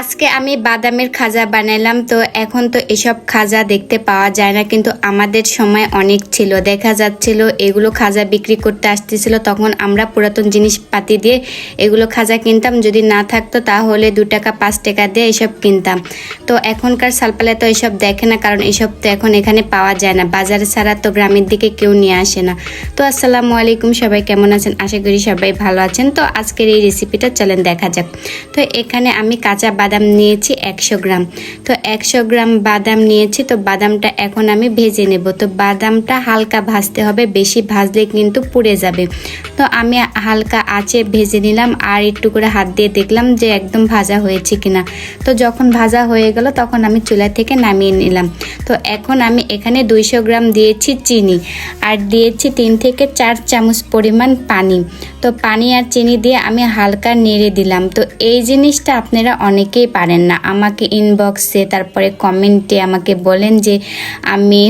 আজকে আমি বাদামের খাজা বানাইলাম। তো এখন তো এসব খাজা দেখতে পাওয়া যায় না, কিন্তু আমাদের সময় অনেক ছিল, দেখা যাচ্ছিল এগুলো খাজা বিক্রি করতে আসতেছিল। তখন আমরা পুরাতন জিনিসপাতি দিয়ে এগুলো খাজা কিনতাম, যদি না থাকতো তাহলে 2 টাকা 5 টাকা দিয়ে এসব কিনতাম। তো এখনকার সালপালে তো এসব দেখে না, কারণ এসব তো এখন এখানে পাওয়া যায় না, বাজারে ছাড়া তো গ্রামের দিকে কেউ নিয়ে আসে না। তো আসসালামু আলাইকুম, সবাই কেমন আছেন? আশা করি সবাই ভালো আছেন। তো আজকের এই রেসিপিটা চলেন দেখা যাক। তো এখানে আমি কাঁচা বাদাম নিয়েছি 100 গ্রাম। তো 100 গ্রাম বাদাম নিয়েছি। তো বাদামটা এখন আমি ভেজে নেব। তো বাদামটা হালকা ভাজতে হবে, বেশি ভাজলে কিন্তু পুড়ে যাবে। তো আমি হালকা আঁচে ভেজে নিলাম, আর একটু করে হাত দিয়ে দেখলাম যে একদম ভাজা হয়েছে কিনা। তো যখন ভাজা হয়ে গেল তখন আমি চুলা থেকে নামিয়ে নিলাম। তো এখন আমি এখানে 200 গ্রাম দিয়েছি চিনি, আর দিয়েছি 3 থেকে 4 চামচ পরিমাণ পানি। তো পানি আর চিনি দিয়ে আমি হালকা নেড়ে দিলাম। তো এই জিনিসটা আপনারা অনেকেই পারেন না, আমাকে ইনবক্সে তারপরে কমেন্টে আমাকে বলেন যে আমি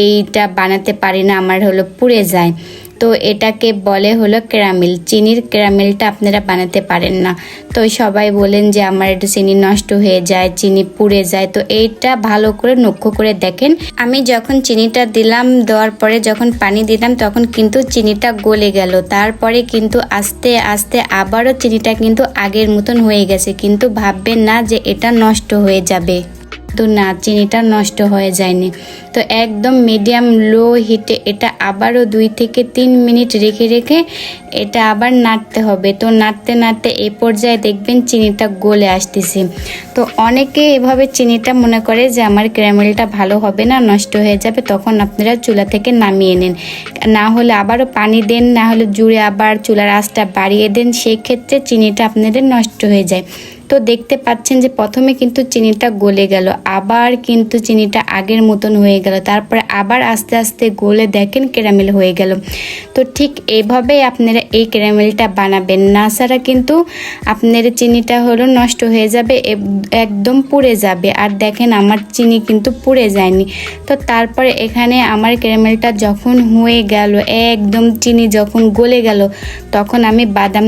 এইটা বানাতে পারি না, আমার পুড়ে যায়। তো এটাকে বলে ক্যারামেল, চিনির ক্যারামেলটা আপনারা বানাতে পারেন না। তো সবাই বলেন যে আমার একটু চিনি নষ্ট হয়ে যায়, চিনি পুড়ে যায়। তো এইটা ভালো করে লক্ষ্য করে দেখেন, আমি যখন চিনিটা দিলাম, দেওয়ার পরে যখন পানি দিলাম তখন কিন্তু চিনিটা গলে গেল। তারপরে কিন্তু আস্তে আস্তে আবারও চিনিটা কিন্তু আগের মতন হয়ে গেছে, কিন্তু ভাববেন না যে এটা নষ্ট হয়ে যাবে। তো না, চিনিটা নষ্ট হয়ে যায়নি। তো একদম মিডিয়াম লো হিটে এটা আবারও 2 থেকে 3 মিনিট রেখে রেখে এটা আবার নাড়তে হবে। তো নাড়তে নাড়তে এই পর্যায়ে দেখবেন চিনিটা গলে আসতেছে। তো অনেকে এভাবে চিনিটা মনে করে যে আমার ক্যারামেলটা ভালো হবে না, নষ্ট হয়ে যাবে, তখন আপনারা চুলা থেকে নামিয়ে নেন। না হলে আবারও পানি দেন, না হলে জুড়ে আবার চুলার আঁচটা বাড়িয়ে দেন, সেই ক্ষেত্রে চিনিটা আপনাদের নষ্ট হয়ে যায়। তো দেখতে পাচ্ছেন যে প্রথমে কিন্তু চিনিটা গলে গেল, আবার কিন্তু চিনিটা আগের মতন হয়ে গেল, তারপরে আবার আস্তে আস্তে গলে দেখেন ক্যারামেল হয়ে গেল। তো ঠিক এইভাবেই আপনারা এই ক্যারামেলটা বানাবেন, না ছাড়া কিন্তু আপনার চিনিটা নষ্ট হয়ে যাবে, একদম পুড়ে যাবে। আর দেখেন আমার চিনি কিন্তু পুড়ে যায়নি। তো তারপরে এখানে আমার ক্যারামেলটা যখন হয়ে গেল, একদম চিনি যখন গলে গেল, তখন আমি বাদাম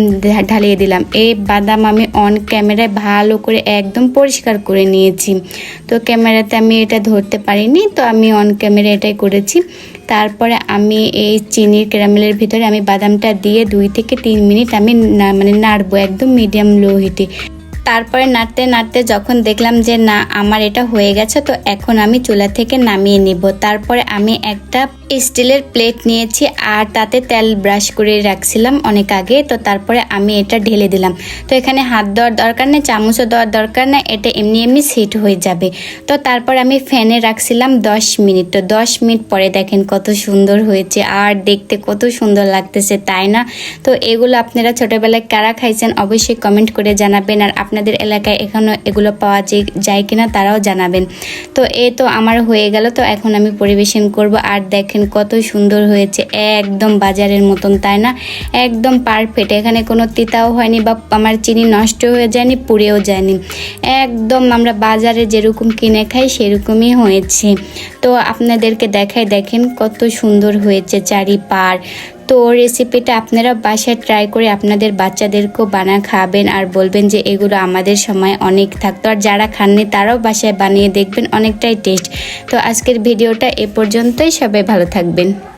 ঢালিয়ে দিলাম। এই বাদাম আমি অন ক্যামেরায় ভালো করে একদম পরিষ্কার করে নিয়েছি। তো ক্যামেরাতে আমি এটা ধরতে পারিনি, তো আমি অন ক্যামেরা এটাই করেছি। তারপরে আমি এই চিনির ক্যারামেলের ভিতরে আমি বাদামটা দিয়ে 2 থেকে 3 মিনিট আমি নাড়বো একদম মিডিয়াম লো হিটে। তারপরে নাড়তে নাড়তে যখন দেখলাম যে না আমার এটা হয়ে গেছে, তো এখন আমি চুলা থেকে নামিয়ে নিব। তারপরে আমি একটা স্টিলের প্লেট নিয়েছি, আর তাতে তেল ব্রাশ করে রাখছিলাম অনেক আগে। তো তারপরে আমি এটা ঢেলে দিলাম। তো এখানে হাত দেওয়ার দরকার নেই, চামচও দেওয়ার দরকার নেই, এটা এমনি এমনি সেট হয়ে যাবে। তো তারপর আমি ফ্যানে রাখছিলাম 10 মিনিট। তো 10 মিনিট পরে দেখেন কত সুন্দর হয়েছে, আর দেখতে কত সুন্দর লাগতেছে, তাই না? তো এগুলো আপনারা ছোটোবেলায় কারা খাইছেন অবশ্যই কমেন্ট করে জানাবেন, আর আপনাদের এলাকায় এখনও এগুলো পাওয়া যায় কিনা তারাও জানাবেন। তো তো আমার হয়ে গেল। তো এখন আমি পরিবেশন করব, আর দেখেন কত সুন্দর হয়েছে, একদম বাজারের মতন, তাই না? একদম পারফেক্ট, এখানে কোনো তিতাও হয়নি বা আমার চিনি নষ্ট হয়ে যায়নি, পুড়েও যায়নি, একদম আমরা বাজারে যেরকম কিনে খাই সেরকমই হয়েছে। তো আপনাদেরকে দেখাই, দেখেন কত সুন্দর হয়েছে চারিপার। তো রেসিপিটা আপনারা বাসায় ট্রাই করে আপনাদের বাচ্চাদেরকেও খাবেন, আর বলবেন যে এগুলো আমাদের সময় অনেক থাকতো। আর যারা খাননি তারাও বাসায় বানিয়ে দেখবেন, অনেকটাই টেস্ট। তো আজকের ভিডিওটা এ পর্যন্তই, সবাই ভালো থাকবেন।